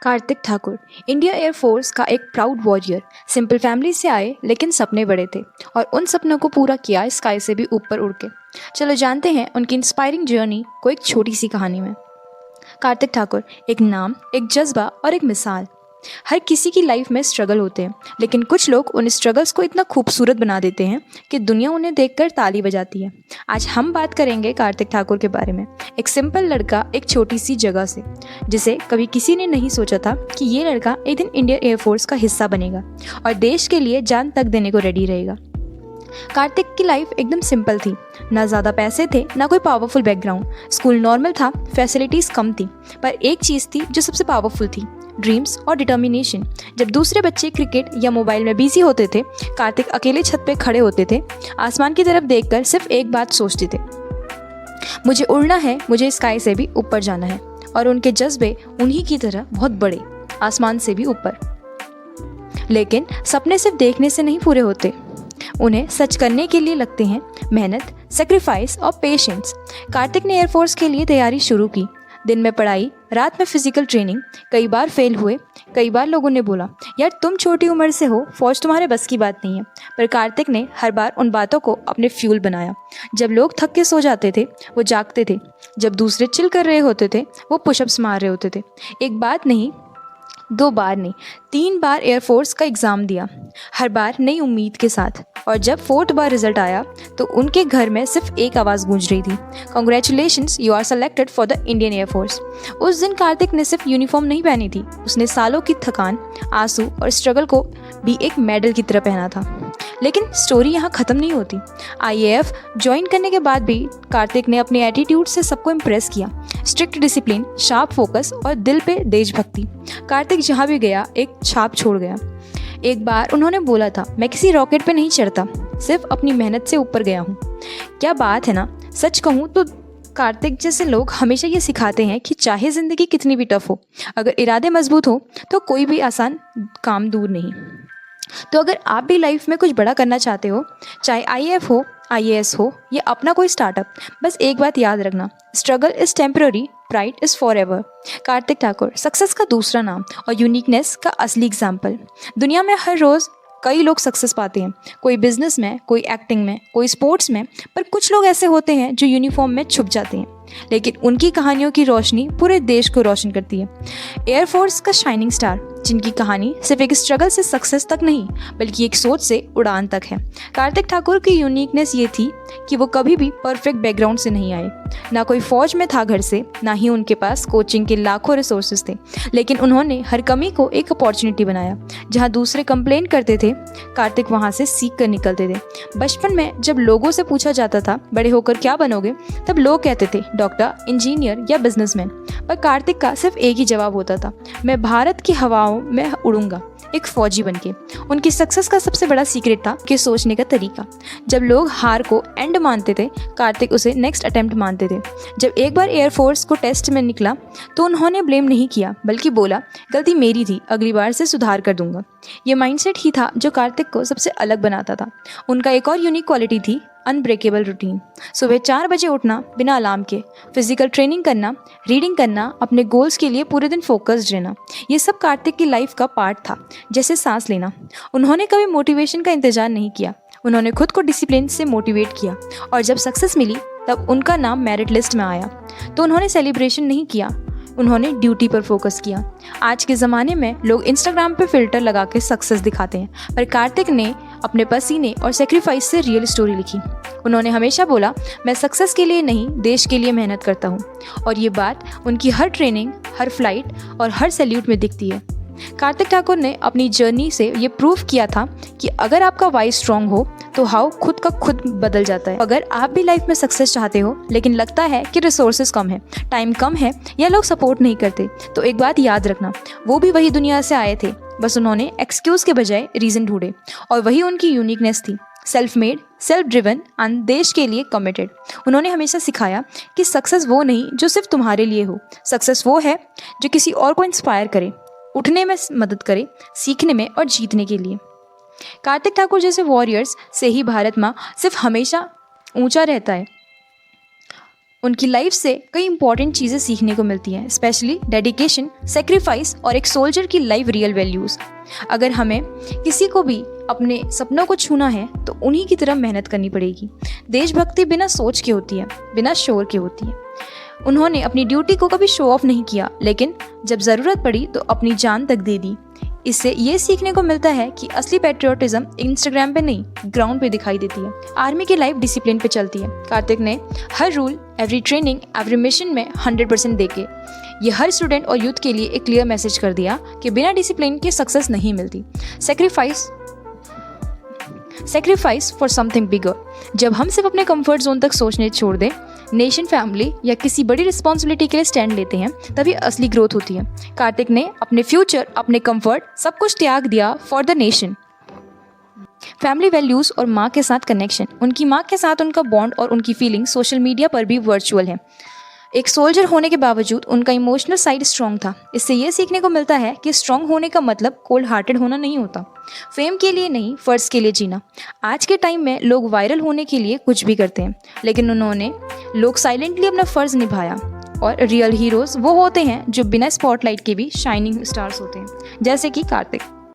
Kartik Thakur India air force का एक proud warrior. Simple family से आए लेकिन सपने बड़े थे और उन सपनों को पूरा किया स्काई से भी ऊपर उड़ के। चलो जानते हैं उनकी इंस्पायरिंग जर्नी को एक छोटी सी कहानी में। कार्तिक ठाकुर एक नाम, एक जज्बा और एक मिसाल। हर किसी की लाइफ में स्ट्रगल होते हैं, लेकिन कुछ लोग उन स्ट्रगल्स को इतना खूबसूरत बना देते हैं कि दुनिया उन्हें देखकर ताली बजाती है। आज हम बात करेंगे कार्तिक ठाकुर के बारे में, एक सिंपल लड़का एक छोटी सी जगह से, जिसे कभी किसी ने नहीं सोचा था कि ये लड़का एक दिन इंडियन एयरफोर्स का हिस्सा बनेगा और देश के लिए जान तक देने को रेडी रहेगा। कार्तिक की लाइफ एकदम सिंपल थी। ना ज़्यादा पैसे थे, ना कोई पावरफुल बैकग्राउंड। स्कूल नॉर्मल था, फैसिलिटीज़ कम थी, पर एक चीज़ थी जो सबसे पावरफुल थी, ड्रीम्स और डिटर्मिनेशन। जब दूसरे बच्चे क्रिकेट या मोबाइल में बिजी होते थे, कार्तिक अकेले छत पे खड़े होते थे। आसमान की तरफ देखकर सिर्फ एक बात सोचते थे, मुझे उड़ना है, मुझे स्काई से भी ऊपर जाना है। और उनके जज्बे उन्हीं की तरह बहुत बड़े, आसमान से भी ऊपर। लेकिन सपने सिर्फ देखने से नहीं पूरे होते, उन्हें सच करने के लिए लगते हैं मेहनत, सेक्रीफाइस और पेशेंस। कार्तिक ने एयरफोर्स के लिए तैयारी शुरू की। दिन में पढ़ाई, रात में फिजिकल ट्रेनिंग। कई बार फेल हुए, कई बार लोगों ने बोला यार तुम छोटी उम्र से हो, फौज तुम्हारे बस की बात नहीं है। पर कार्तिक ने हर बार उन बातों को अपने फ्यूल बनाया। जब लोग थक के सो जाते थे, वो जागते थे। जब दूसरे चिल कर रहे होते थे, वो पुशअप्स मार रहे होते थे। एक बात नहीं, दो बार नहीं, 3 बार एयरफोर्स का एग्ज़ाम दिया, हर बार नई उम्मीद के साथ। और जब 4th बार रिजल्ट आया तो उनके घर में सिर्फ एक आवाज़ गूंज रही थी, congratulations, you are selected for the Indian air force. उस दिन कार्तिक ने सिर्फ यूनिफॉर्म नहीं पहनी थी, उसने सालों की थकान, आंसू और स्ट्रगल को भी एक मेडल की तरह पहना था। लेकिन स्टोरी यहाँ ख़त्म नहीं होती। आईएएफ ज्वाइन करने के बाद भी कार्तिक ने अपने एटीट्यूड से सबको इम्प्रेस किया। स्ट्रिक्ट डिसिप्लिन, शार्प फोकस और दिल पे देशभक्ति। कार्तिक जहाँ भी गया एक छाप छोड़ गया। एक बार उन्होंने बोला था, मैं किसी रॉकेट पे नहीं चढ़ता, सिर्फ अपनी मेहनत से ऊपर गया हूँ। क्या बात है ना। सच कहूँ तो कार्तिक जैसे लोग हमेशा ये सिखाते हैं कि चाहे ज़िंदगी कितनी भी टफ हो, अगर इरादे मजबूत हो तो कोई भी आसान काम दूर नहीं। तो अगर आप भी लाइफ में कुछ बड़ा करना चाहते हो, चाहे आईएएफ हो, आईएएस हो या अपना कोई स्टार्टअप, बस एक बात याद रखना, struggle is temporary, pride is for ever. Kartik Thakur success का दूसरा नाम और यूनिकनेस का असली एग्जाम्पल। दुनिया में हर रोज़ कई लोग सक्सेस पाते हैं, कोई बिजनेस में, कोई एक्टिंग में, कोई स्पोर्ट्स में, पर कुछ लोग ऐसे होते हैं जो यूनिफॉर्म में छुप जाते हैं, लेकिन उनकी कहानियों की रोशनी पूरे देश को रोशन करती है। एयरफोर्स का शाइनिंग स्टार, जिनकी कहानी सिर्फ एक स्ट्रगल से सक्सेस तक नहीं, बल्कि एक सोच से उड़ान तक है। कार्तिक ठाकुर की यूनिकनेस ये थी कि वो कभी भी परफेक्ट बैकग्राउंड से नहीं आए, ना कोई फौज में था घर से, ना ही उनके पास कोचिंग के लाखों रिसोर्सेज थे, लेकिन उन्होंने हर कमी को एक अपॉर्चुनिटी बनाया। जहाँ दूसरे कंप्लेन करते थे, कार्तिक वहाँ से सीख कर निकलते थे। बचपन में जब लोगों से पूछा जाता था बड़े होकर क्या बनोगे, तब लोग कहते थे डॉक्टर, इंजीनियर या बिजनेसमैन, पर कार्तिक का सिर्फ एक ही जवाब होता था, मैं भारत की हवाओं में उड़ूंगा, एक फौजी बनके। उनकी सक्सेस का सबसे बड़ा सीक्रेट था कि सोचने का तरीका। जब लोग हार को एंड मानते थे, कार्तिक उसे नेक्स्ट अटेम्प्ट मानते थे। जब एक बार एयरफोर्स को टेस्ट में निकला तो उन्होंने ब्लेम नहीं किया, बल्कि बोला गलती मेरी थी, अगली बार से सुधार कर दूंगा। ये माइंडसेट ही था जो कार्तिक को सबसे अलग बनाता था। उनका एक और यूनिक क्वालिटी थी अनब्रेकेबल रूटीन। सुबह 4 बजे उठना बिना अलार्म के, फिजिकल ट्रेनिंग करना, रीडिंग करना, अपने गोल्स के लिए पूरे दिन फोकस्ड रहना, ये सब कार्तिक की लाइफ का पार्ट था, जैसे सांस लेना। उन्होंने कभी मोटिवेशन का इंतजार नहीं किया, उन्होंने खुद को डिसिप्लिन से मोटिवेट किया। और जब सक्सेस मिली तब उनका नाम मेरिट लिस्ट में आया तो उन्होंने सेलिब्रेशन नहीं किया, उन्होंने ड्यूटी पर फोकस किया। आज के ज़माने में लोग इंस्टाग्राम पे फिल्टर लगा के सक्सेस दिखाते हैं, पर कार्तिक ने अपने पसीने और सेक्रीफाइस से रियल स्टोरी लिखी। उन्होंने हमेशा बोला, मैं सक्सेस के लिए नहीं, देश के लिए मेहनत करता हूँ। और ये बात उनकी हर ट्रेनिंग, हर फ्लाइट और हर सैल्यूट में दिखती है। कार्तिक ठाकुर ने अपनी जर्नी से ये प्रूव किया था कि अगर आपका वाई स्ट्रांग हो तो हाउ खुद का खुद बदल जाता है। अगर आप भी लाइफ में सक्सेस चाहते हो, लेकिन लगता है कि रिसोर्सेज कम है, टाइम कम है या लोग सपोर्ट नहीं करते, तो एक बात याद रखना, वो भी वही दुनिया से आए थे, बस उन्होंने एक्सक्यूज़ के बजाय रीज़न ढूंढे। और वही उनकी यूनिकनेस थी, self made, self driven and देश के लिए कमिटेड। उन्होंने हमेशा सिखाया कि सक्सेस वो नहीं जो सिर्फ तुम्हारे लिए हो, सक्सेस वो है जो किसी और को इंस्पायर करे, उठने में मदद करे, सीखने में और जीतने के लिए। कार्तिक ठाकुर जैसे वॉरियर्स से ही भारत माँ सिर्फ हमेशा ऊंचा रहता है। उनकी लाइफ से कई इंपॉर्टेंट चीज़ें सीखने को मिलती हैं, स्पेशली डेडिकेशन, सेक्रीफाइस और एक सोल्जर की लाइफ रियल वैल्यूज़। अगर हमें किसी को भी अपने सपनों को छूना है तो उन्हीं की तरह मेहनत करनी पड़ेगी। देशभक्ति बिना सोच के होती है, बिना शोर के होती है। उन्होंने अपनी ड्यूटी को कभी शो ऑफ नहीं किया, लेकिन जब ज़रूरत पड़ी तो अपनी जान तक दे दी। इससे ये सीखने को मिलता है कि असली पेट्रियोटिज्म इंस्टाग्राम पे नहीं, ग्राउंड पे दिखाई देती है। आर्मी की लाइफ डिसिप्लिन पे चलती है। कार्तिक ने हर rule, every training, every mission में 100% देके ये हर स्टूडेंट और यूथ के लिए एक क्लियर मैसेज कर दिया कि बिना डिसिप्लिन के सक्सेस नहीं मिलती। Sacrifice for something bigger. जब हम सिर्फ अपने कंफर्ट जोन तक सोचने छोड़ दें, नेशन, फैमिली या किसी बड़ी रिस्पॉन्सिबिलिटी के लिए स्टैंड लेते हैं, तभी असली ग्रोथ होती है। कार्तिक ने अपने फ्यूचर, अपने कंफर्ट, सब कुछ त्याग दिया for the nation. Family values और माँ के साथ कनेक्शन। उनकी माँ के साथ उनका बॉन्ड और उनकी फीलिंग सोशल मीडिया पर भी वर्चुअल है। एक सोल्जर होने के बावजूद उनका इमोशनल साइड स्ट्रॉन्ग था। इससे ये सीखने को मिलता है कि स्ट्रॉन्ग होने का मतलब कोल्ड हार्टेड होना नहीं होता। फेम के लिए नहीं, फ़र्ज़ के लिए जीना। आज के टाइम में लोग वायरल होने के लिए कुछ भी करते हैं, लेकिन उन्होंने लोग साइलेंटली अपना फ़र्ज़ निभाया। और रियल हीरोज़ वो होते हैं जो बिना स्पॉटलाइट के भी शाइनिंग स्टार्स होते हैं, जैसे कि कार्तिक।